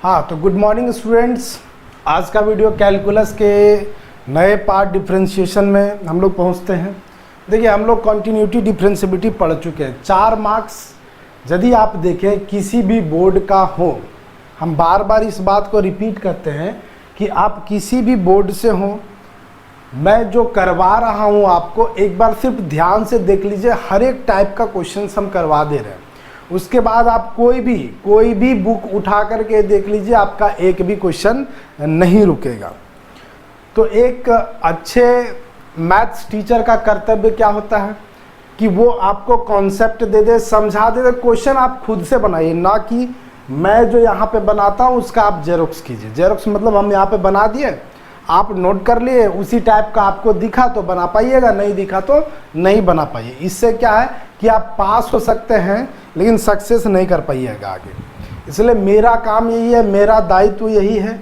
हाँ, तो good morning students. आज का वीडियो कैलकुलस के नए पार्ट डिफरेंशिएशन में हम लोग पहुँचते हैं। देखिए, हम लोग कॉन्टिन्यूटी डिफरेंशिएबिलिटी पढ़ चुके हैं। 4 मार्क्स यदि आप देखें किसी भी बोर्ड का हो, हम बार बार इस बात को रिपीट करते हैं कि आप किसी भी बोर्ड से हो, मैं जो करवा रहा हूँ आपको एक बार सिर्फ ध्यान से देख लीजिए। हर एक टाइप का क्वेश्चन हम करवा दे रहे हैं। उसके बाद आप कोई भी बुक उठा करके देख लीजिए, आपका एक भी क्वेश्चन नहीं रुकेगा। तो एक अच्छे मैथ्स टीचर का कर्तव्य क्या होता है कि वो आपको कॉन्सेप्ट दे दे, समझा दे। क्वेश्चन आप खुद से बनाइए, ना कि मैं जो यहाँ पे बनाता हूँ उसका आप जेरोक्स कीजिए। जेरोक्स मतलब हम यहाँ पे बना दिए, आप नोट कर लिए, उसी टाइप का आपको दिखा तो बना पाइएगा, नहीं दिखा तो नहीं बना पाइए। इससे क्या है कि आप पास हो सकते हैं लेकिन सक्सेस नहीं कर पाइएगा आगे। इसलिए मेरा काम यही है, मेरा दायित्व यही है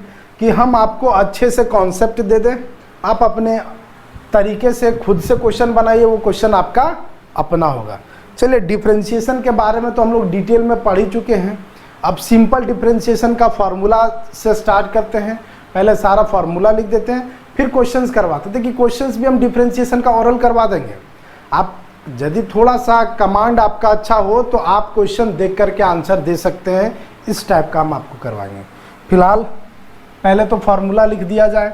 कि हम आपको अच्छे से कॉन्सेप्ट दे दें, आप अपने तरीके से खुद से क्वेश्चन बनाइए, वो क्वेश्चन आपका अपना होगा। चलिए, डिफरेंशिएशन के बारे में तो हम लोग डिटेल में पढ़ ही चुके हैं। अब सिंपल डिफरेंशिएशन का फॉर्मूला से स्टार्ट करते हैं। पहले सारा फार्मूला लिख देते हैं, फिर क्वेश्चंस करवाते हैं। देखिए, क्वेश्चंस भी हम डिफरेंशिएशन का ओरल करवा देंगे। आप यदि थोड़ा सा कमांड आपका अच्छा हो तो आप क्वेश्चन देख करके आंसर दे सकते हैं। इस टाइप का हम आपको करवाएंगे। फिलहाल पहले तो फार्मूला लिख दिया जाए।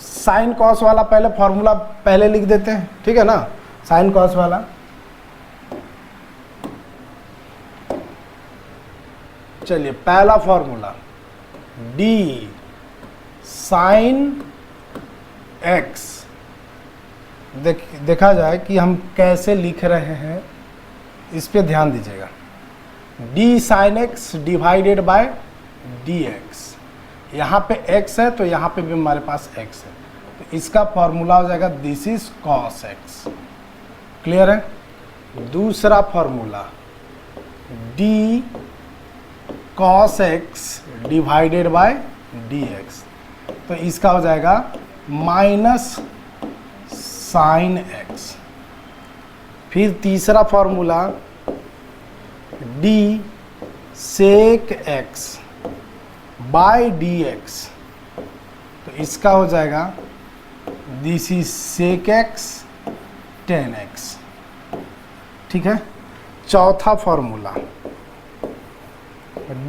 साइन कॉस वाला पहले फार्मूला पहले लिख देते हैं, ठीक है ना। साइन कॉस वाला चलिए, पहला फार्मूला डी साइन एक्स। देखा जाए कि हम कैसे लिख रहे हैं, इस पे ध्यान दीजिएगा। D sign x divided by d x. यहाँ पे x है तो यहाँ पे भी हमारे पास x है, तो इसका फॉर्मूला हो जाएगा this is cos x. Clear है। दूसरा formula d cos x divided by d x, तो इसका हो जाएगा माइनस साइन एक्स। फिर तीसरा formula d sec x by d x, तो इसका हो जाएगा this is sec x tan x. ठीक है। चौथा formula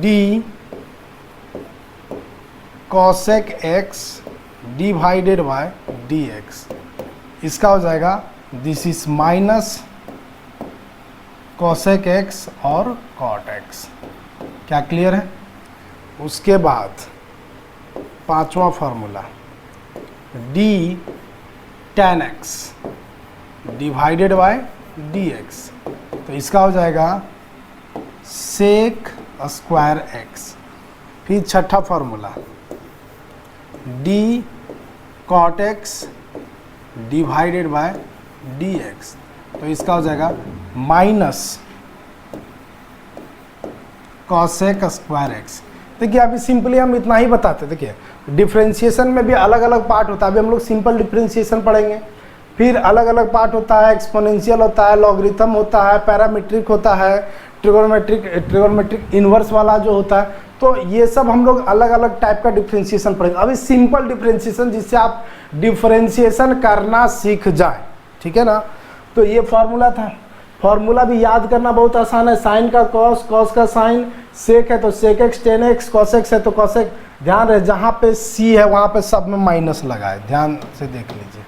d cosec x divided by d x, इसका हो जाएगा this is minus cosec x और कॉट एक्स। क्या क्लियर है। उसके बाद पांचवा formula d tan x divided by d x, तो इसका हो जाएगा सेक स्क्वायर एक्स। फिर छठा formula d cot x divided by d x, तो इसका हो जाएगा माइनस कॉसेक स्क्वायर एक्स। देखिए, अभी सिंपली हम इतना ही बताते। देखिए, डिफरेंशिएशन में भी अलग अलग पार्ट होता है। अभी हम लोग सिंपल डिफरेंशिएशन पढ़ेंगे, फिर अलग अलग पार्ट होता है। एक्सपोनेंशियल होता है, लॉगरिथम होता है, पैरामीट्रिक होता है, ट्रिगोनोमेट्रिक इनवर्स वाला जो होता है। तो ये सब हम लोग अलग अलग टाइप का डिफरेंशिएशन पढ़ेंगे। अभी सिंपल डिफरेंशिएशन जिससे आप डिफरेंशिएशन करना सीख जाए, ठीक है ना। तो ये फॉर्मूला था। फॉर्मूला भी याद करना बहुत आसान है। साइन का कॉस, कॉस का साइन, सेक है तो sec x tan x, cos x है तो कॉस एक्स। ध्यान रहे, जहाँ पे सी है वहाँ पे सब में माइनस लगाए, ध्यान से देख लीजिए।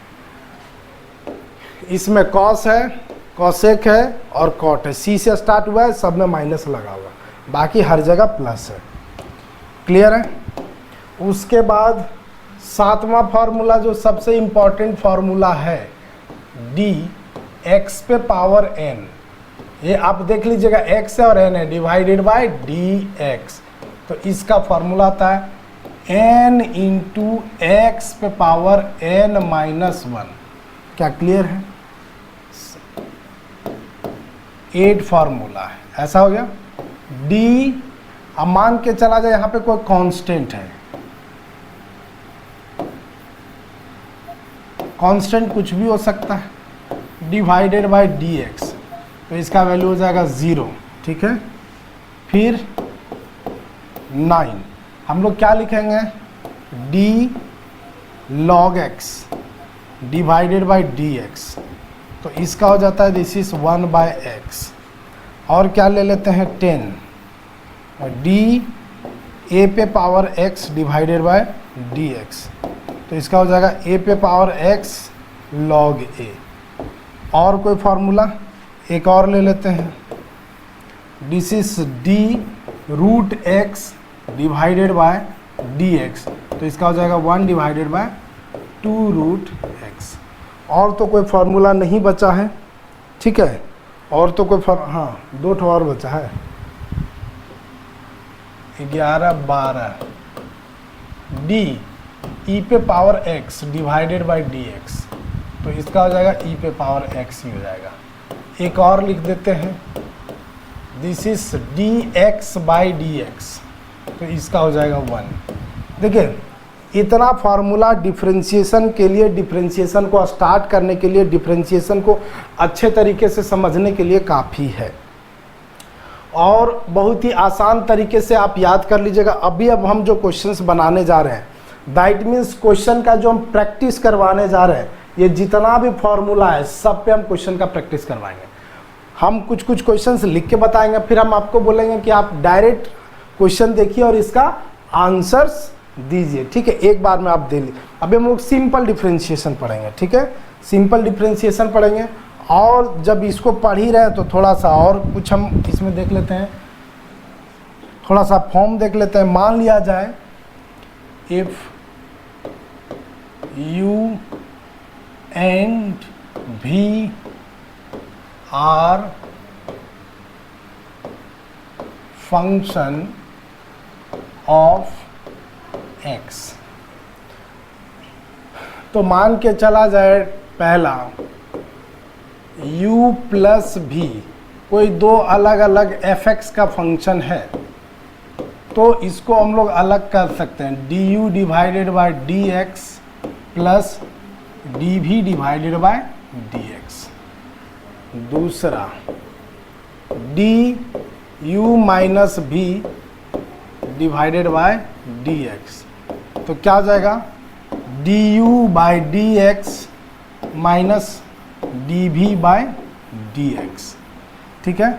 इसमें कॉस है, कॉसेक है और कॉट है। सी से स्टार्ट हुआ है, सब में माइनस लगा हुआ, बाकी हर जगह प्लस है। क्लियर है। उसके बाद सातवां फार्मूला जो सबसे इम्पॉर्टेंट फार्मूला है, डी एक्स पे पावर एन। ये आप देख लीजिएगा, एक्स है और एन है, डिवाइडेड बाय डी एक्स, तो इसका फार्मूला आता है एन इंटू एक्स पे पावर एन माइनस वन। क्या क्लियर है। 8 फार्मूला है। ऐसा हो गया। डी, अब मान के चला जाए यहाँ पे कोई कांस्टेंट है, कांस्टेंट कुछ भी हो सकता है, डिवाइडेड बाय डी एक्स, तो इसका वैल्यू हो जाएगा 0। ठीक है। फिर 9। हम लोग क्या लिखेंगे, D log x divided by D x, तो इसका हो जाता है दिस इज 1/x। और क्या ले लेते हैं 10, डी ए पे power x divided by d x, तो इसका हो जाएगा a पे पावर x log a। और कोई फार्मूला एक और ले लेते हैं, this is d root x divided by d x, तो इसका हो जाएगा 1 डिवाइडेड बाय 2 रूट x। और तो कोई फार्मूला नहीं बचा है, ठीक है, और तो कोई हाँ 2 ठो और बचा है, 11 12 डी ई पे power x divided by D x, तो इसका हो जाएगा ई पे पावर x ही हो जाएगा। एक और लिख देते हैं, this is d x by D x, तो इसका हो जाएगा 1। देखिए इतना फार्मूला डिफरेंशिएशन के लिए, डिफरेंशिएशन को स्टार्ट करने के लिए, डिफरेंशिएशन को अच्छे तरीके से समझने के लिए काफ़ी है और बहुत ही आसान तरीके से आप याद कर लीजिएगा। अब हम जो क्वेश्चंस बनाने जा रहे हैं, दैट मीन्स क्वेश्चन का जो हम प्रैक्टिस करवाने जा रहे हैं, ये जितना भी फॉर्मूला है सब पे हम क्वेश्चन का प्रैक्टिस करवाएंगे। हम कुछ क्वेश्चंस लिख के बताएंगे, फिर हम आपको बोलेंगे कि आप डायरेक्ट क्वेश्चन देखिए और इसका आंसर्स दीजिए, ठीक है, एक बार में आप दे लीजिए। अभी हम लोग सिंपल डिफरेंशिएशन पढ़ेंगे, ठीक है, सिंपल डिफरेंशिएशन पढ़ेंगे। और जब इसको पढ़ ही रहे तो थोड़ा सा और कुछ हम इसमें देख लेते हैं, थोड़ा सा फॉर्म देख लेते हैं। मान लिया जाए if u and v are function of x, तो मान के चला जाए पहला u प्लस v कोई दो अलग अलग fx का फंक्शन है, तो इसको हम लोग अलग कर सकते हैं, du divided by dx plus dv divided by dx। दूसरा du minus v divided by dx, तो क्या हो जाएगा du by dx minus dv by dx, ठीक है।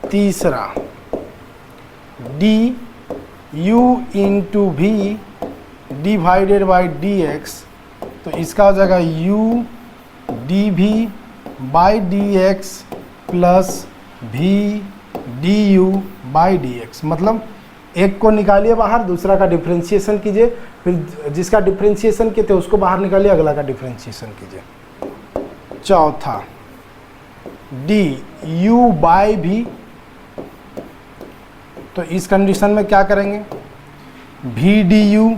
तीसरा du into v divided by dx, तो इसका हो जाएगा u dv by dx plus v du by dx। मतलब एक को निकालिए बाहर, दूसरा का डिफरेंशिएशन कीजिए, फिर जिसका डिफरेंशिएशन किए थे उसको बाहर निकालिए, अगला का डिफरेंशिएशन कीजिए। चौथा du बाई v, तो इस कंडीशन में क्या करेंगे, v du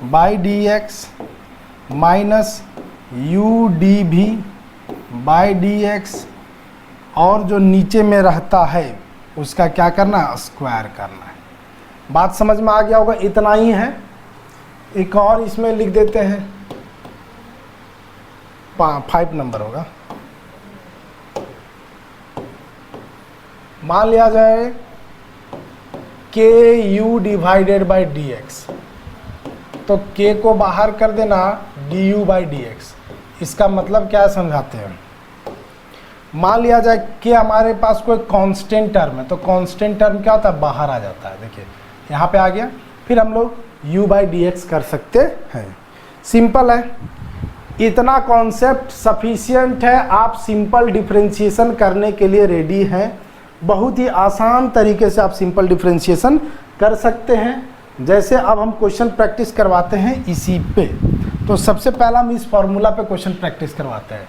by D x minus u dv by D x, और जो नीचे में रहता है उसका क्या करना है, स्क्वायर करना है। बात समझ में आ गया होगा, इतना ही है। एक और इसमें लिख देते हैं, 5 नंबर होगा। मान लिया जाए ku divided by D x, तो k को बाहर कर देना du बाई डी एक्स। इसका मतलब क्या समझाते हैं, मान लिया जाए कि हमारे पास कोई कांस्टेंट टर्म है, तो कांस्टेंट टर्म क्या होता है, बाहर आ जाता है। देखिए यहाँ पे आ गया, फिर हम लोग u बाई डी एक्स कर सकते हैं। सिंपल है, इतना कॉन्सेप्ट सफिशियंट है, आप सिंपल डिफरेंशिएशन करने के लिए रेडी हैं। बहुत ही आसान तरीके से आप सिंपल डिफरेंशिएशन कर सकते हैं। जैसे अब हम क्वेश्चन प्रैक्टिस करवाते हैं इसी पे, तो सबसे पहला हम इस फॉर्मूला पे क्वेश्चन प्रैक्टिस करवाते हैं,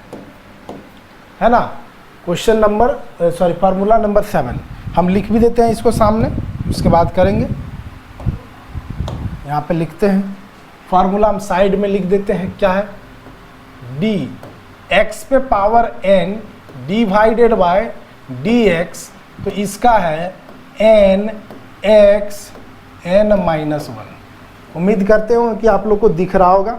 है ना। क्वेश्चन नंबर फार्मूला नंबर 7 हम लिख भी देते हैं इसको सामने, उसके बाद करेंगे। यहाँ पे लिखते हैं फार्मूला, हम साइड में लिख देते हैं, क्या है, डी एक्स पे power n divided by d x, तो इसका है n x n-1। उम्मीद करते हो कि आप लोग को दिख रहा होगा।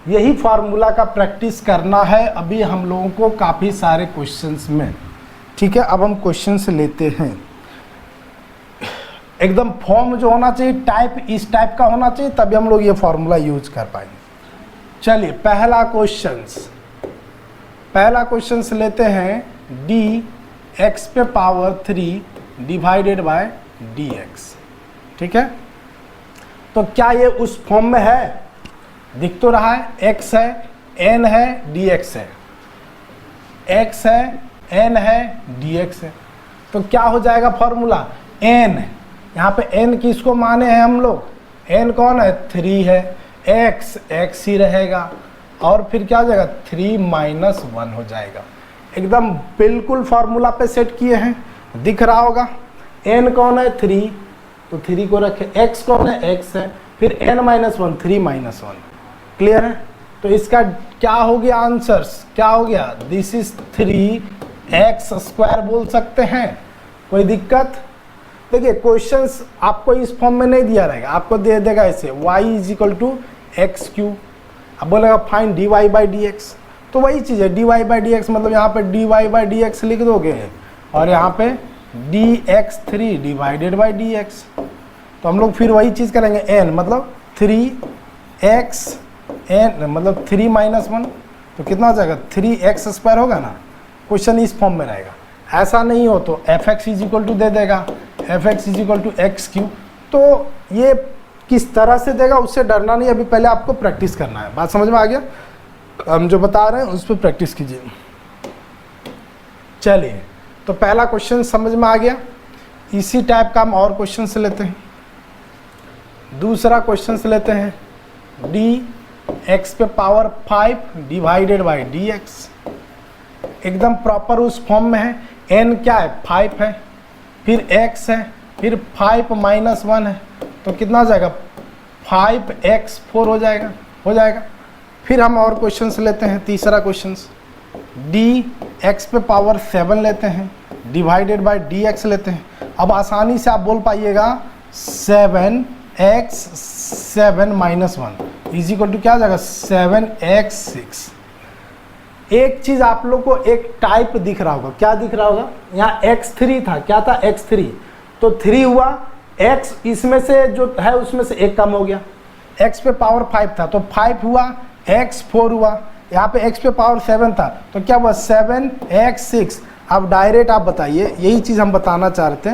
यही फार्मूला का प्रैक्टिस करना है अभी हम लोगों को काफ़ी सारे क्वेश्चंस में, ठीक है। अब हम क्वेश्चंस लेते हैं। एकदम फॉर्म जो होना चाहिए टाइप इस टाइप का होना चाहिए, तभी हम लोग ये फॉर्मूला यूज कर पाएंगे। चलिए पहला क्वेश्चंस लेते हैं dx पे पावर 3 डिवाइडेड बाय dx। ठीक है, तो क्या ये उस फॉर्म में है? दिख तो रहा है, x है, n है, dx है, x है, n है, dx है। तो क्या हो जाएगा फॉर्मूला? n, यहाँ पे n किसको माने हैं हम लोग? n कौन है? 3 है, x ही रहेगा, और फिर क्या हो जाएगा? 3 माइनस 1 हो जाएगा। एकदम बिल्कुल फॉर्मूला पे सेट किए हैं, दिख रहा होगा। n कौन है? 3, तो 3 को रखे। x कौन है? x है, फिर n माइनस 1, 3 माइनस 1। क्लियर है? तो इसका क्या हो गया आंसर्स? क्या हो गया? दिस इज 3x² बोल सकते हैं। कोई दिक्कत? देखिए क्वेश्चंस आपको इस फॉर्म में नहीं दिया रहेगा, आपको दे देगा ऐसे y is equal to x³। अब बोलेगा फाइंड dy बाई dx, तो वही चीज़ है dy बाई dx, मतलब यहाँ पे dy बाई dx लिख दोगे और यहाँ पे dx3 डिवाइडेड बाई dx। तो हम लोग फिर वही चीज़ करेंगे, n मतलब 3x n मतलब 3 माइनस 1, तो कितना हो जाएगा? 3x² होगा ना। क्वेश्चन इस फॉर्म में रहेगा। ऐसा नहीं हो तो fx इज इक्वल टू दे देगा, fx is equal to x³। तो ये किस तरह से देगा उससे डरना नहीं, अभी पहले आपको प्रैक्टिस करना है। बात समझ में आ गया? हम जो बता रहे हैं उस पर प्रैक्टिस कीजिए। चलिए, तो पहला क्वेश्चन समझ में आ गया। इसी टाइप का हम और क्वेश्चन से लेते हैं। दूसरा क्वेश्चन से लेते हैं dx पे पावर 5 डिवाइडेड बाई dx। एकदम प्रॉपर उस फॉर्म में है। n क्या है? 5 है, फिर x है, फिर 5 माइनस 1 है, तो कितना हो जाएगा? 5x4 हो जाएगा। फिर हम और क्वेश्चन लेते हैं। तीसरा क्वेश्चन dx पे पावर 7 लेते हैं डिवाइडेड बाय dx लेते हैं। अब आसानी से आप बोल पाइएगा 7x 7 minus 1 is equal to क्या हो जाएगा? 7x6। एक चीज आप लोग को एक टाइप दिख रहा होगा। क्या दिख रहा होगा? यहाँ x3 था, क्या था? x3, तो 3 हुआ, x इसमें से जो है उसमें से एक कम हो गया। x पे पावर 5 था तो 5 हुआ, x 4 हुआ, यहाँ पे x पे पावर 7 था तो क्या हुआ? 7x6। अब डायरेक्ट आप बताइए, यही चीज़ हम बताना चाह रहे थे।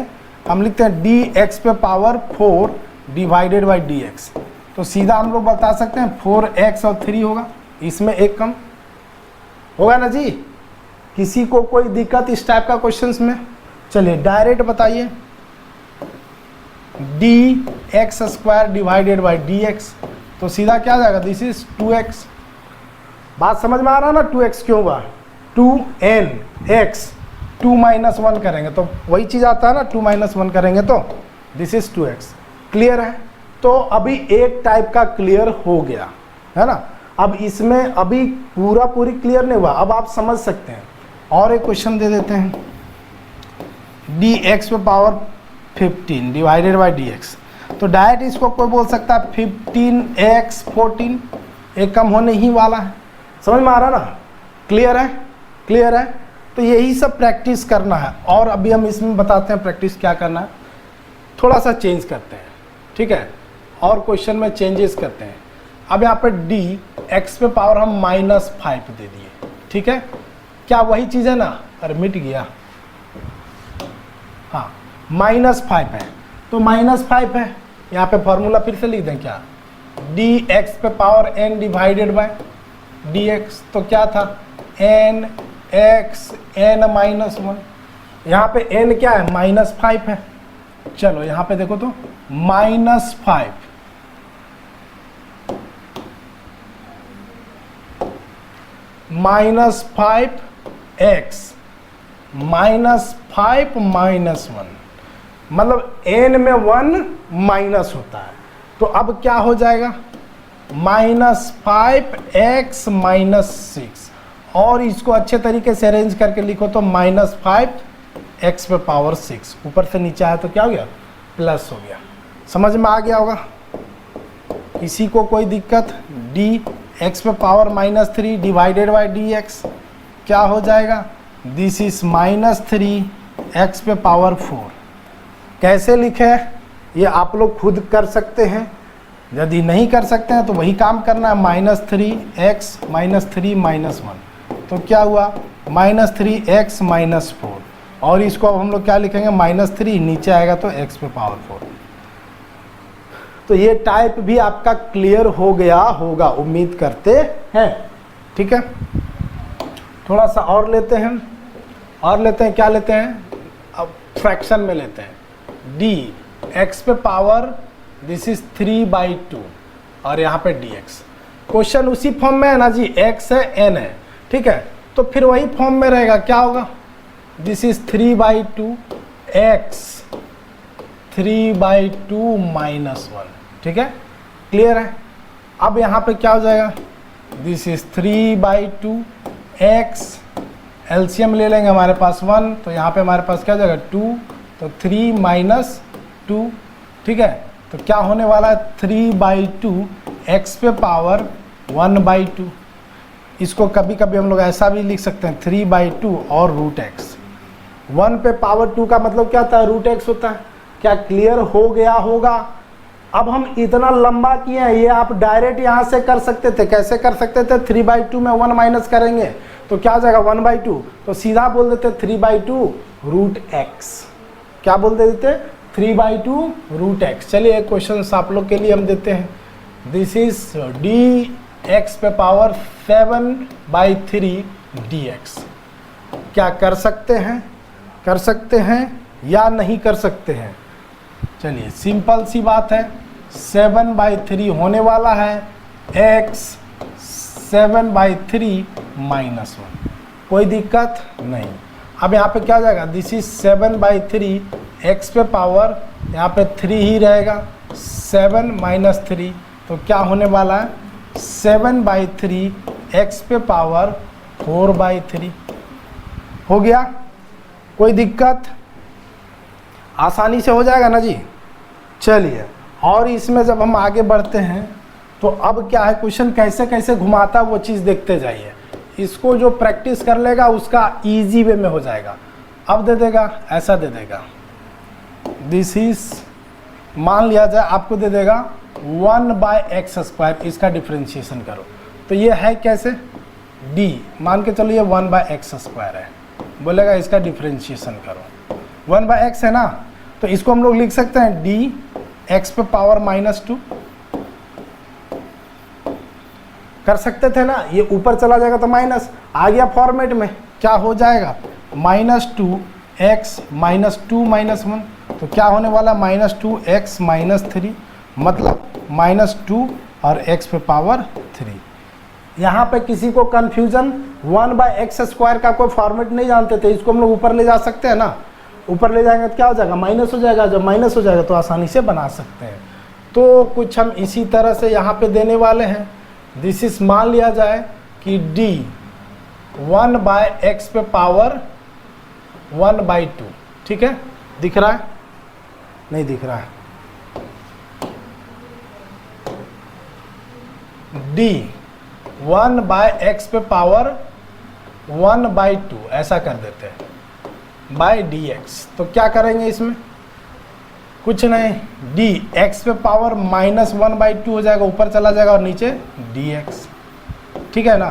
हम लिखते हैं dx पे पावर 4 डिवाइडेड बाई dx, तो सीधा हम लोग बता सकते हैं 4x और 3 होगा, इसमें एक कम होगा ना जी। किसी को कोई दिक्कत इस टाइप का क्वेश्चंस में? चलिए डायरेक्ट बताइए, dx² डिवाइडेड बाई dx, तो सीधा क्या जाएगा? This is 2x। बात समझ में आ रहा है ना? 2x क्यों हुआ? 2nx 2 माइनस 1 करेंगे तो वही चीज़ आता है ना, 2 माइनस 1 करेंगे तो दिस इज 2x। क्लियर है? तो अभी एक टाइप का क्लियर हो गया है ना। अब इसमें अभी पूरी क्लियर नहीं हुआ, अब आप समझ सकते हैं। और एक क्वेश्चन दे देते हैं, dx पे पावर 15 डिवाइडेड बाई dx, तो डायरेक्ट इसको कोई बोल सकता है 15x 14, एक कम होने ही वाला है। समझ में आ रहा ना? क्लियर है? क्लियर है? तो यही सब प्रैक्टिस करना है। और अभी हम इसमें बताते हैं प्रैक्टिस क्या करना है। थोड़ा सा चेंज करते हैं, ठीक है, और क्वेश्चन में चेंजेस करते हैं। अब यहाँ पे dx पे पावर हम -5 दे दिए, ठीक है। क्या वही चीज़ है ना? अरे मिट गया, हाँ -5 है, तो -5 है। यहाँ पे फॉर्मूला फिर से लिख दें क्या? dx पे power n divided by dx, तो क्या था? n x n minus 1। यहाँ पे n क्या है? -5 है। चलो यहाँ पे देखो तो -5 -5x -5 -1, मतलब n में 1 माइनस होता है, तो अब क्या हो जाएगा? -5x -6, और इसको अच्छे तरीके से अरेंज करके लिखो तो -5x पे पावर 6, ऊपर से नीचे आया तो क्या हो गया? प्लस हो गया। समझ में आ गया होगा? किसी को कोई दिक्कत? dx पे पावर -3 डिवाइडेड बाई dx क्या हो जाएगा? दिस इज -3x पे पावर 4। कैसे लिखे? ये आप लोग खुद कर सकते हैं, यदि नहीं कर सकते हैं तो वही काम करना है, -3x -3 -1, तो क्या हुआ -3x -4, और इसको अब हम लोग क्या लिखेंगे -3, नीचे आएगा तो x पे पावर 4। तो ये टाइप भी आपका क्लियर हो गया होगा, उम्मीद करते हैं। ठीक है, थोड़ा सा और लेते हैं, क्या लेते हैं, अब फ्रैक्शन में लेते हैं, d x पे पावर दिस इज 3/2 और यहाँ पे dx। क्वेश्चन उसी फॉर्म में है ना जी, x है n है, ठीक है, तो फिर वही फॉर्म में रहेगा, क्या होगा, दिस इज 3/2 x 3/2 -1, ठीक है, क्लियर है। अब यहाँ पे क्या हो जाएगा, दिस इज 3/2 x, एलसीएम ले लेंगे हमारे पास 1, तो यहाँ पे हमारे पास क्या हो जाएगा 2, तो 3 - 2, ठीक है, तो क्या होने वाला है 3/2 x पे पावर 1/2। इसको कभी कभी हम लोग ऐसा भी लिख सकते हैं 3/2 और √x। 1 पे पावर 2 का मतलब क्या होता है, √x होता है। क्या क्लियर हो गया होगा। अब हम इतना लंबा किए हैं, ये आप डायरेक्ट यहाँ से कर सकते थे, कैसे कर सकते थे, 3/2 में 1 माइनस करेंगे तो क्या हो जाएगा 1/2, तो सीधा बोल देते 3/2 √x। क्या बोल देते 3/2 √x। चलिए एक क्वेश्चन आप लोग के लिए हम देते हैं, दिस इज dx पे पावर 7/3 dx। क्या कर सकते हैं या नहीं कर सकते हैं। चलिए सिंपल सी बात है, 7/3 होने वाला है x 7/3 -1, कोई दिक्कत नहीं। अब यहाँ पे क्या हो जाएगा, दिस इज 7/3 x पे पावर यहाँ पे 3 ही रहेगा, 7 - 3, तो क्या होने वाला है 7/3 x पे पावर 4/3। हो गया, कोई दिक्कत, आसानी से हो जाएगा ना जी। चलिए, और इसमें जब हम आगे बढ़ते हैं तो अब क्या है, क्वेश्चन कैसे कैसे घुमाता है वो चीज़ देखते जाइए। इसको जो प्रैक्टिस कर लेगा उसका इजी वे में हो जाएगा। अब दे देगा, ऐसा दे देगा, दिस इज, मान लिया जाए आपको दे देगा 1/x², इसका डिफ्रेंशिएशन करो, तो ये है कैसे, d, मान के चलो ये 1/x² है, बोलेगा इसका डिफ्रेंशिएशन करो, 1/x है ना, तो इसको हम लोग लिख सकते हैं d x पे पावर -2, कर सकते थे ना, ये ऊपर चला जाएगा तो माइनस आ गया फॉर्मेट में, क्या हो जाएगा -2x -2 -1, तो क्या होने वाला -2x -3, मतलब -2 और x पे पावर 3। यहाँ पे किसी को कन्फ्यूजन, 1/x² का कोई फॉर्मेट नहीं जानते थे, इसको हम लोग ऊपर ले जा सकते हैं ना, ऊपर ले जाएंगे तो क्या हो जाएगा, माइनस हो जाएगा, जब माइनस हो जाएगा तो आसानी से बना सकते हैं। तो कुछ हम इसी तरह से यहाँ पे देने वाले हैं, दिस इज, मान लिया जाए कि d 1/x पे पावर 1/2, ठीक है, दिख रहा है, नहीं दिख रहा है, d 1/x पे पावर 1/2 ऐसा कर देते हैं बाय dx। तो क्या करेंगे इसमें, कुछ नहीं, dx पे पावर -1/2 हो जाएगा, ऊपर चला जाएगा और नीचे dx, ठीक है ना,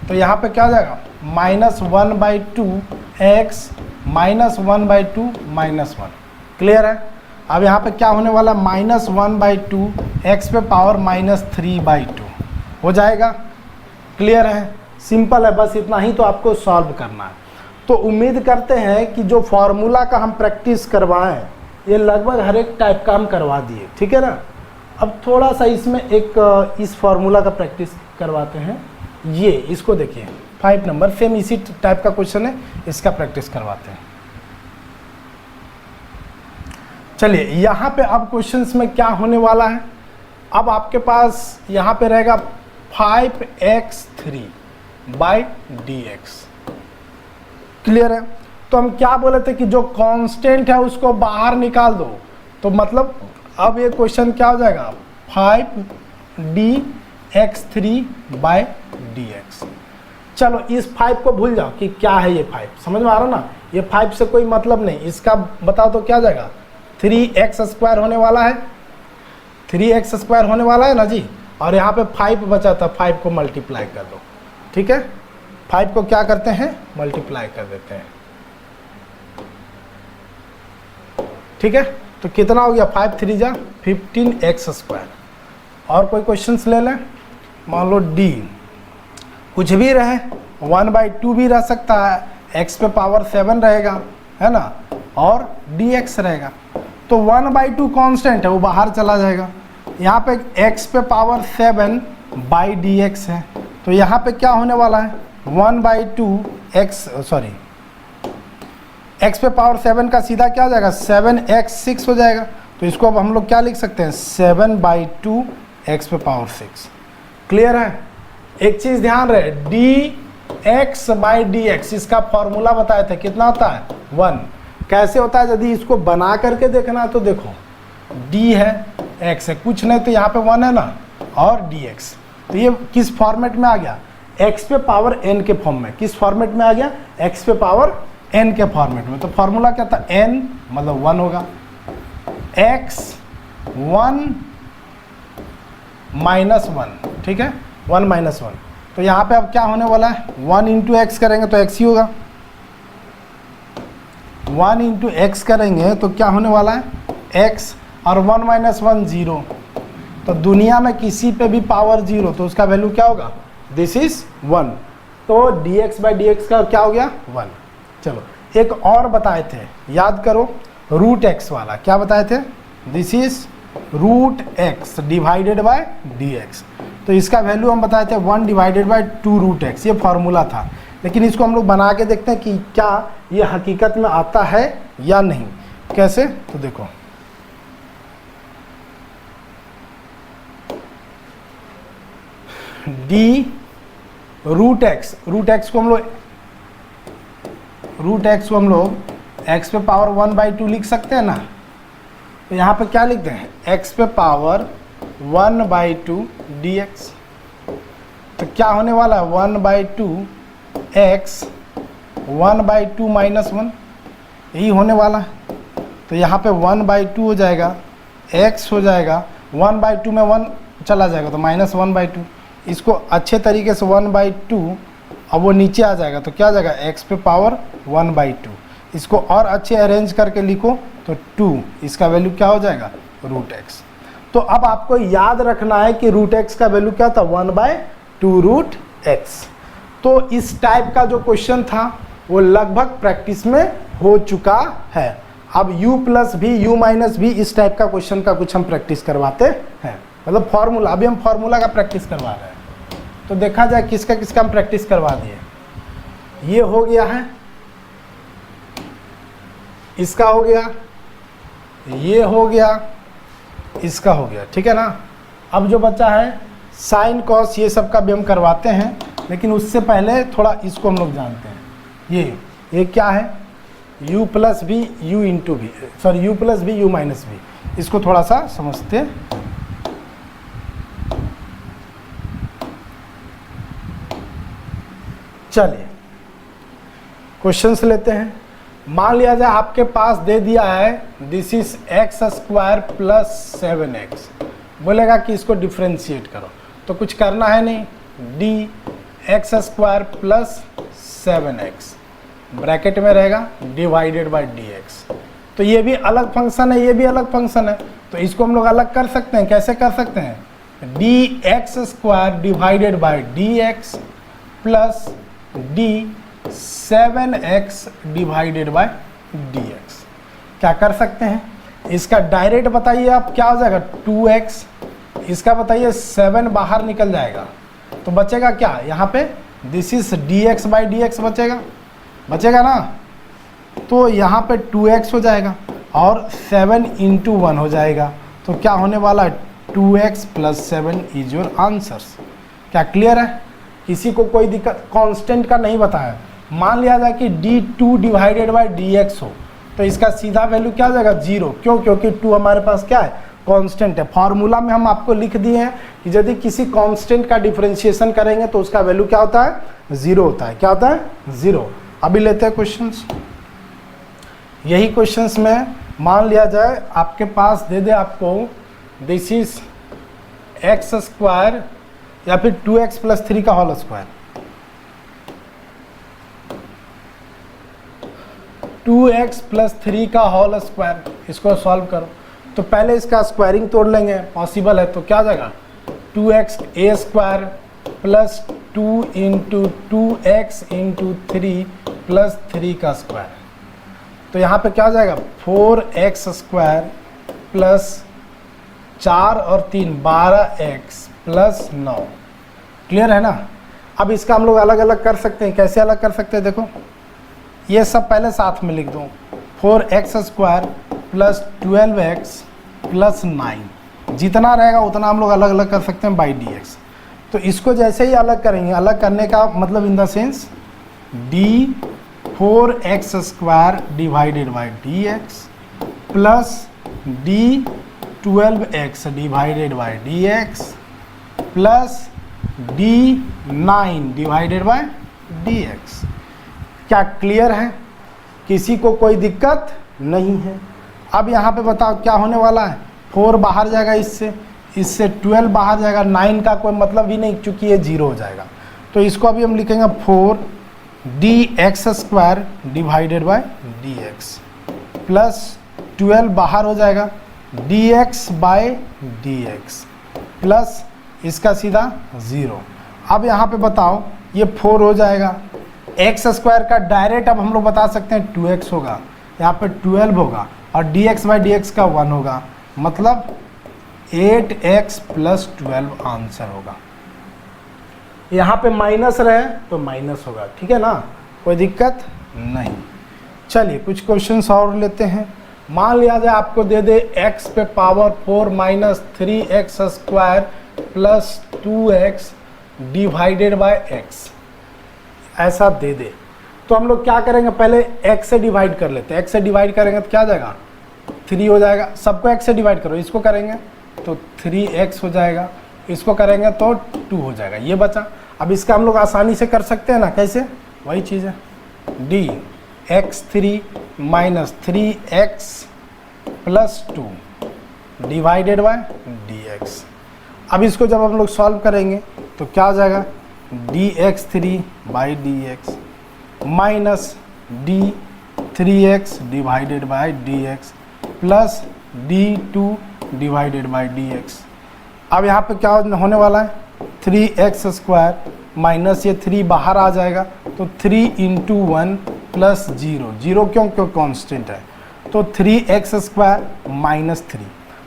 तो यहाँ पे क्या हो जाएगा -1/2 x -1/2 -1, क्लियर है। अब यहाँ पे क्या होने वाला, -1/2 x पे पावर -3/2 हो जाएगा, क्लियर है, सिंपल है, बस इतना ही तो आपको सॉल्व करना है। तो उम्मीद करते हैं कि जो फॉर्मूला का हम प्रैक्टिस करवाएं, ये लगभग हर एक टाइप का हम करवा दिए, ठीक है ना। अब थोड़ा सा इसमें एक इस फॉर्मूला का प्रैक्टिस करवाते हैं, ये इसको देखिए 5 नंबर, सेम इसी टाइप का क्वेश्चन है, इसका प्रैक्टिस करवाते हैं। चलिए यहाँ पे अब क्वेश्चंस में क्या होने वाला है, अब आपके पास यहाँ पे रहेगा 5x3/dx, क्लियर है। तो हम क्या बोले थे कि जो कांस्टेंट है उसको बाहर निकाल दो, तो मतलब अब ये क्वेश्चन क्या हो जाएगा 5dx3/dx। चलो इस 5 को भूल जाओ कि क्या है ये 5, समझ में आ रहा ना, ये 5 से कोई मतलब नहीं, इसका बताओ तो क्या हो जाएगा 3x² होने वाला है, 3x² होने वाला है ना जी। और यहाँ पे 5 बचा था, 5 को मल्टीप्लाई कर दो, ठीक है। 5 को क्या करते हैं, मल्टीप्लाई कर देते हैं, ठीक है। तो कितना हो गया, 5 3 जा 15x²। और कोई क्वेश्चंस ले लें, मान लो D कुछ भी रहे, 1/2 भी रह सकता है, x पे पावर 7 रहेगा, है ना, और dx रहेगा। तो 1/2 कांस्टेंट है, वो बाहर चला जाएगा। यहाँ पे x पे पावर 7/dx है, तो यहाँ पे क्या होने वाला है, 1/2 x पे पावर 7 का सीधा क्या हो जाएगा, 7x6 हो जाएगा। तो इसको अब हम लोग क्या लिख सकते हैं, 7/2 x पे पावर 6। क्लियर है। एक चीज़ ध्यान रहे, dx/dx इसका फॉर्मूला बताए थे, कितना होता है, 1। कैसे होता है, यदि इसको बना करके देखना है तो देखो, d है, x है, कुछ नहीं तो यहाँ पे 1 है ना, और dx। तो ये किस फॉर्मेट में आ गया, x पे पावर n के फॉर्म में। किस फॉर्मेट में आ गया, x पे पावर n के फॉर्मेट में। तो फॉर्मूला क्या था, n मतलब 1 होगा, x 1 - 1, ठीक है, 1 - 1। तो यहाँ पे अब क्या होने वाला है, 1 × x करेंगे तो x ही होगा, 1 × x करेंगे तो क्या होने वाला है, x, और 1 - 1 0। तो दुनिया में किसी पे भी पावर 0 तो उसका वैल्यू क्या होगा, दिस इज 1। तो dx/dx का क्या हो गया, 1। चलो एक और बताए थे, याद करो, √x वाला क्या बताए थे, this is √x divided by dx। तो इसका वैल्यू हम बताए थे 1/2√x, ये फॉर्मूला था। लेकिन इसको हम लोग बना के देखते हैं कि क्या ये हकीकत में आता है या नहीं। कैसे, तो देखो, √x को हम लोग x पे पावर 1/2 लिख सकते हैं ना। तो यहाँ पे क्या लिखते हैं, x पे पावर 1/2 dx। तो क्या होने वाला है, 1/2 x 1/2 - 1, यही होने वाला है। तो यहाँ पे 1/2 हो जाएगा, x हो जाएगा, 1/2 में 1 चला जाएगा तो -1/2। इसको अच्छे तरीके से 1/2, अब वो नीचे आ जाएगा तो क्या आ जाएगा, x पे पावर 1/2। इसको और अच्छे अरेंज करके लिखो तो 2, इसका वैल्यू क्या हो जाएगा, √x। तो अब आपको याद रखना है कि √x का वैल्यू क्या था, 1/2√x। तो इस टाइप का जो क्वेश्चन था वो लगभग प्रैक्टिस में हो चुका है। अब u+v u-v इस टाइप का क्वेश्चन का कुछ हम प्रैक्टिस करवाते हैं, मतलब फॉर्मूला। अभी हम फॉर्मूला का प्रैक्टिस करवा रहे हैं। तो देखा जाए किसका किसका हम प्रैक्टिस करवा दिए। ये हो गया है, इसका हो गया, ये हो गया, इसका हो गया, ठीक है ना। अब जो बचा है साइन कॉस ये सब का भी हम करवाते हैं, लेकिन उससे पहले थोड़ा इसको हम लोग जानते हैं। ये क्या है, u+v u + v u-v, इसको थोड़ा सा समझते हैं। चलिए क्वेश्चंस लेते हैं। मान लिया जाए आपके पास दे दिया है दिस इज x² + 7x, बोलेगा कि इसको डिफ्रेंशिएट करो। तो कुछ करना है नहीं, dx² + 7x ब्रैकेट में रहेगा डिवाइडेड बाय dx। तो ये भी अलग फंक्शन है, ये भी अलग फंक्शन है, तो इसको हम लोग अलग कर सकते हैं। कैसे कर सकते हैं, dx² divided by dx plus d7x divided by dx। क्या कर सकते हैं, इसका डायरेक्ट बताइए आप, क्या हो जाएगा 2x, इसका बताइए 7 बाहर निकल जाएगा तो बचेगा क्या, यहाँ पे दिस इज dx/dx बचेगा ना। तो यहाँ पे 2x हो जाएगा और 7 × 1 हो जाएगा। तो क्या होने वाला है, 2x + 7 इज योर आंसर्स। क्या क्लियर है, किसी को कोई दिक्कत, कांस्टेंट का नहीं बताया। मान लिया जाए कि d2 डिवाइडेड बाय dx हो तो इसका सीधा वैल्यू क्या हो जाएगा, 0। क्यों, क्योंकि 2 हमारे पास क्या है, कांस्टेंट है। फार्मूला में हम आपको लिख दिए हैं कि यदि किसी कांस्टेंट का डिफरेंशिएशन करेंगे तो उसका वैल्यू क्या होता है, 0 होता है। क्या होता है, 0। अभी लेते हैं क्वेश्चंस। यही क्वेश्चंस में मान लिया जाए आपके पास दे दे आपको दिस इज एक्स स्क्वायर या फिर 2x + 3 का होल स्क्वायर, 2x + 3 का होल स्क्वायर, इसको सॉल्व करो। तो पहले इसका स्क्वायरिंग तोड़ लेंगे, पॉसिबल है तो क्या हो जाएगा 2x a square plus 2 × 2x × 3 + 3 का स्क्वायर। तो यहाँ पे क्या हो जाएगा 4x स्क्वायर प्लस 4 और 3 12x प्लस 9। क्लियर है ना। अब इसका हम लोग अलग अलग कर सकते हैं। कैसे अलग कर सकते हैं, देखो ये सब पहले साथ में लिख दो, 4x square plus 12x plus 9, जितना रहेगा उतना हम लोग अलग अलग कर सकते हैं बाई dx। तो इसको जैसे ही अलग करेंगे, अलग करने का मतलब in the sense d 4x square divided by dx plus d 12x divided by dx plus d 9 divided by dx। क्या क्लियर है? किसी को कोई दिक्कत नहीं है। अब यहाँ पे बताओ क्या होने वाला है, 4 बाहर जाएगा, इससे 12 बाहर जाएगा, 9 का कोई मतलब ही नहीं क्योंकि ये 0 हो जाएगा। तो इसको अभी हम लिखेंगे 4dx square divided by dx plus 12 बाहर हो जाएगा dx बाई dx प्लस इसका सीधा 0। अब यहाँ पे बताओ ये 4 हो जाएगा, x स्क्वायर का डायरेक्ट अब हम लोग बता सकते हैं 2x होगा, यहाँ पे 12 होगा और dx बाई dx का 1 होगा, मतलब 8x प्लस 12 आंसर होगा। यहाँ पे माइनस रहे तो माइनस होगा, ठीक है ना, कोई दिक्कत नहीं। चलिए कुछ क्वेश्चंस और लेते हैं। मान लिया जाए आपको दे दे x पे power 4 minus 3x square plus 2x divided by x, ऐसा दे दे। तो हम लोग क्या करेंगे, पहले x से डिवाइड कर लेते हैं। x से डिवाइड करेंगे तो क्या आ जाएगा 3 हो जाएगा। सबको x से डिवाइड करो, इसको करेंगे तो 3x हो जाएगा, इसको करेंगे तो 2 हो जाएगा, ये बचा। अब इसका हम लोग आसानी से कर सकते हैं ना, कैसे, वही चीज़ है d x3 minus 3x plus 2 divided by dx। अब इसको जब हम लोग सॉल्व करेंगे तो क्या आ जाएगा dx3 by dx minus d3x divided by dx plus d2 divided by dx। अब यहाँ पे क्या होने वाला है 3x स्क्वायर माइनस ये 3 बाहर आ जाएगा तो 3 × 1 प्लस 0 क्यों कांस्टेंट है, तो 3x स्क्वायर माइनस 3।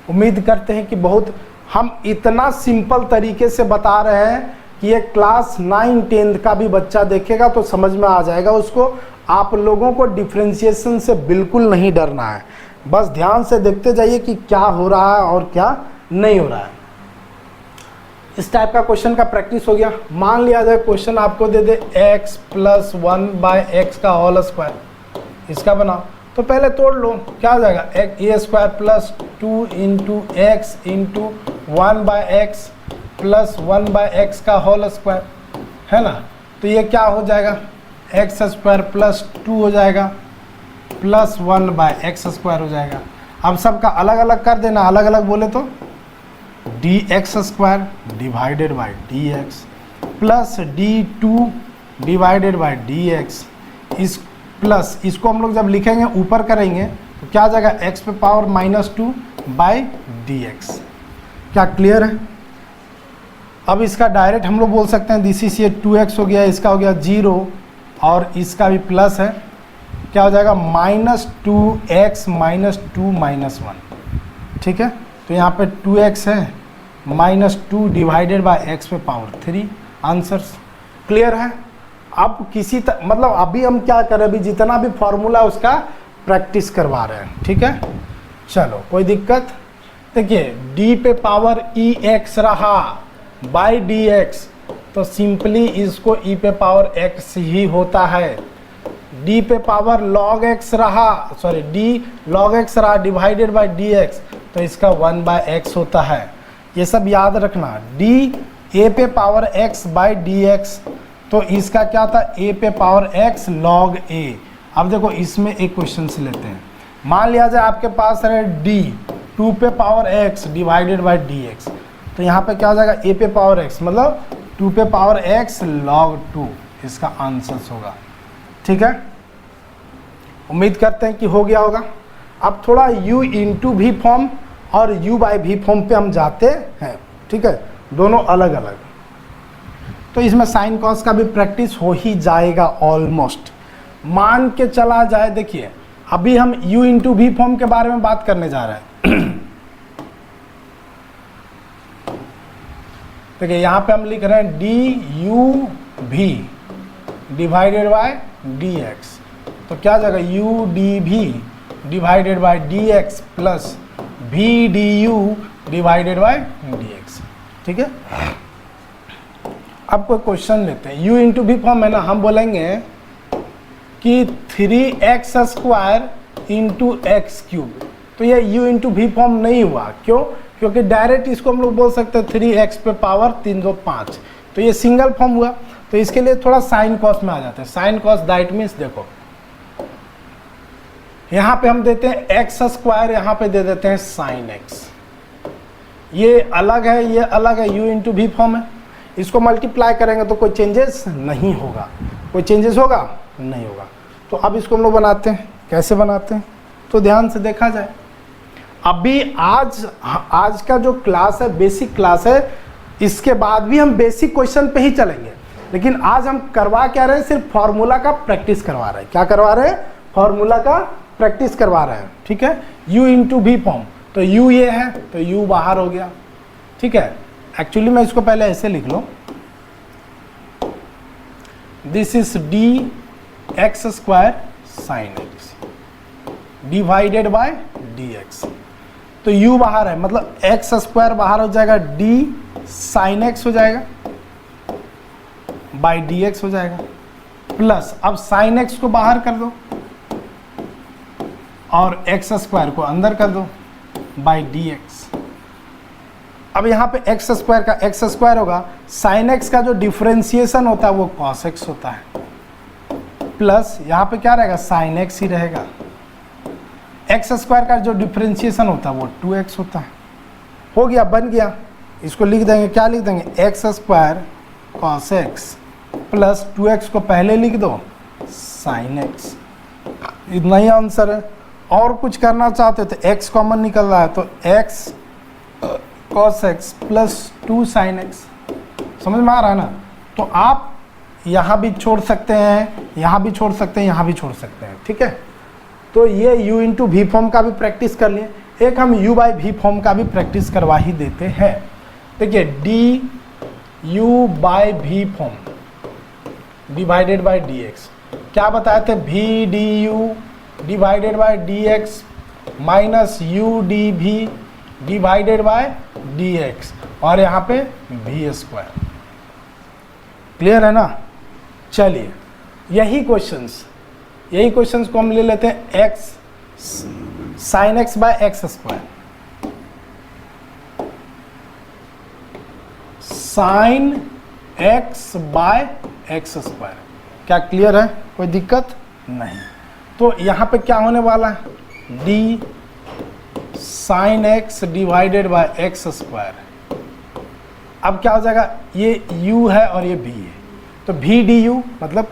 उम्मीद करते हैं कि बहुत हम इतना सिंपल तरीके से बता रहे हैं कि ये क्लास 9 10th का भी बच्चा देखेगा तो समझ में आ जाएगा उसको। आप लोगों को डिफ्रेंशिएशन से बिल्कुल नहीं डरना है, बस ध्यान से देखते जाइए कि क्या हो रहा है और क्या नहीं हो रहा है। इस टाइप का क्वेश्चन का प्रैक्टिस हो गया। मान लिया जाए क्वेश्चन आपको दे दे x प्लस 1 बाय एक्स का होल स्क्वायर, इसका बनाओ। तो पहले तोड़ लो, क्या हो जाएगा a square plus 2 × x × 1 by x plus 1 by x का होल स्क्वायर, है ना। तो ये क्या हो जाएगा x स्क्वायर प्लस 2 हो जाएगा प्लस 1 बाय एक्स स्क्वायर हो जाएगा। अब सबका अलग अलग कर देना, अलग अलग बोले तो dx square divided by dx plus d2 divided by dx, इस प्लस इसको हम लोग जब लिखेंगे ऊपर करेंगे तो क्या आ जाएगा x पे पावर -2 बाई dx। क्या क्लियर है? अब इसका डायरेक्ट हम लोग बोल सकते हैं दिस इज ये 2x हो गया, इसका हो गया 0 और इसका भी प्लस है, क्या हो जाएगा -2x -2 -1, ठीक है। तो यहाँ पे 2x है -2 डिवाइडेड बाय x पे पावर 3 आंसर्स। क्लियर है? अब मतलब अभी हम क्या करें, अभी जितना भी फॉर्मूला उसका प्रैक्टिस करवा रहे हैं, ठीक है। चलो कोई दिक्कत, देखिए d पे पावर ex रहा बाई dx तो सिंपली इसको e पे पावर x ही होता है। d पे पावर log x रहा, सॉरी d log x रहा डिवाइडेड बाई dx तो इसका 1 बाय x होता है। ये सब याद रखना। d a पे पावर x बाई dx तो इसका क्या था a पे पावर x log a। अब देखो इसमें एक क्वेश्चन से लेते हैं, मान लिया जाए आपके पास है d 2 पे power x divided by dx, तो यहाँ पे क्या हो जाएगा a पे पावर x मतलब 2 पे पावर x log 2 इसका आंसर होगा। ठीक है, उम्मीद करते हैं कि हो गया होगा। अब थोड़ा u इंटू भी फॉर्म और u बाई भी फॉर्म पे हम जाते हैं। ठीक है, दोनों अलग अलग, तो इसमें साइन कॉस का भी प्रैक्टिस हो ही जाएगा ऑलमोस्ट। मान के चला जाए, देखिए अभी हम u इंटू भी फॉर्म के बारे में बात करने जा रहे हैं। देखिए यहाँ पे हम लिख रहे हैं d u v divided by d x, तो क्या जाएगा u d v divided by d x plus v d u divided by d x. ठीक है, अब कोई क्वेश्चन लेते हैं। u इंटू भी फॉर्म है ना, हम बोलेंगे कि 3x square into x cube, तो ये u इंटू भी फॉर्म नहीं हुआ। क्यों? क्योंकि डायरेक्ट इसको हम लोग बोल सकते हैं 3x पे पावर 305, तो ये सिंगल फॉर्म हुआ। तो इसके लिए थोड़ा साइन कॉस में आ जाते हैं। साइन कॉस दैट मीन्स देखो यहाँ पे हम देते हैं एक्स स्क्वायर, यहाँ पे दे देते हैं साइन एक्स। ये अलग है, ये अलग है, u इंटू भी फॉर्म है। इसको मल्टीप्लाई करेंगे तो कोई चेंजेस नहीं होगा। कोई चेंजेस होगा? नहीं होगा। तो अब इसको हम लोग बनाते हैं। कैसे बनाते हैं तो ध्यान से देखा जाए। अभी आज का जो क्लास है बेसिक क्लास है, इसके बाद भी हम बेसिक क्वेश्चन पे ही चलेंगे, लेकिन आज हम करवा क्या रहे हैं, सिर्फ फॉर्मूला का प्रैक्टिस करवा रहे हैं। क्या करवा रहे हैं? फॉर्मूला का प्रैक्टिस करवा रहे हैं। ठीक है, u इंटू भी फॉर्म, तो u ये है तो u बाहर हो गया। ठीक है, एक्चुअली मैं इसको पहले ऐसे लिख लो, this is d x square sine x divided by d x, तो u बाहर है मतलब एक्स स्क्वायर बाहर हो जाएगा, डी साइन एक्स हो जाएगा बाई डी एक्स हो जाएगा, प्लस अब साइन एक्स को बाहर कर दो और एक्स स्क्वायर को अंदर कर दो बाई डी एक्स। अब यहाँ पे एक्स स्क्वायर का एक्स स्क्वायर होगा, साइन एक्स का जो डिफरेंशिएशन होता है वो कॉस एक्स होता है, प्लस यहाँ पे क्या रहेगा साइन एक्स ही रहेगा। एक्स स्क्वायर का जो डिफरेंशिएशन होता है वो 2x होता है। हो गया, बन गया। इसको लिख देंगे, क्या लिख देंगे, x square cos x plus 2x को पहले लिख दो साइन एक्स। इतना ही आंसर है। और कुछ करना चाहते हो तो x कॉमन निकल रहा है, तो x cos x plus 2 sine x. समझ में आ रहा है ना? तो आप यहाँ भी छोड़ सकते हैं, यहाँ भी छोड़ सकते हैं, यहाँ भी छोड़ सकते हैं। ठीक है, तो ये u इंटू भी फॉर्म का भी प्रैक्टिस कर लिए। एक हम u बाई भी फॉर्म का भी प्रैक्टिस करवा ही देते हैं। देखिए डी यू बाई भी form divided by D x, क्या बताए थे, भी d u divided by D x minus you d v divided by d x, और यहाँ पे भी स्क्वायर। क्लियर है ना? चलिए यही क्वेश्चंस को हम ले लेते हैं x sine x by x square, sine x by x square. क्या क्लियर है? कोई दिक्कत नहीं। तो यहाँ पे क्या होने वाला है, D sign x divided bye x square. अब क्या हो जाएगा, ये u है और ये v है, तो v डी यू मतलब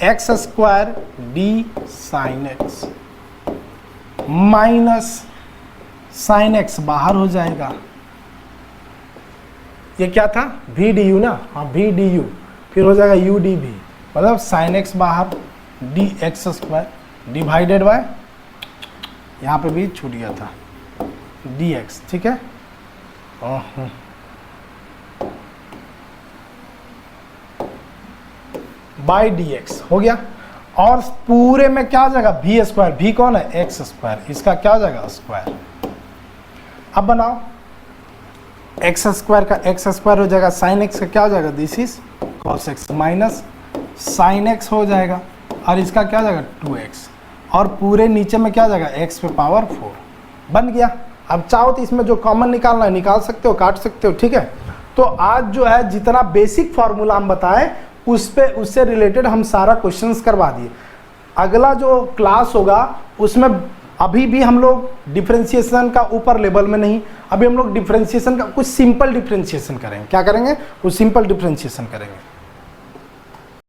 x square D sine x minus sine x बाहर हो जाएगा। ये क्या था, v डी यू ना, हाँ v डी यू, फिर हो जाएगा u डी भी मतलब साइन एक्स बाहर D x square divided by, यहाँ पे भी छूट गया था, dx। ठीक है, बाई dx हो गया। और पूरे में क्या हो जाएगा, भी स्क्वायर, भी कौन है, एक्स स्क्वायर, इसका क्या हो जाएगा स्क्वायर। अब बनाओ, एक्स स्क्वायर का एक्स स्क्वायर हो जाएगा, साइन एक्स का क्या हो जाएगा, this is cos x minus sine x हो जाएगा, और इसका क्या हो जाएगा 2x, और पूरे नीचे में क्या हो जाएगा x पे पावर 4 बन गया। अब चाहो तो इसमें जो कॉमन निकालना है निकाल सकते हो, काट सकते हो। ठीक है, तो आज जो है जितना बेसिक फॉर्मूला हम बताए उससे रिलेटेड हम सारा क्वेश्चंस करवा दिए। अगला जो क्लास होगा उसमें अभी भी हम लोग डिफ्रेंशिएशन का ऊपर लेवल में नहीं, अभी हम लोग डिफ्रेंशिएशन का कुछ सिंपल डिफ्रेंशिएशन करेंगे। क्या करेंगे? कुछ सिंपल डिफ्रेंशिएशन करेंगे।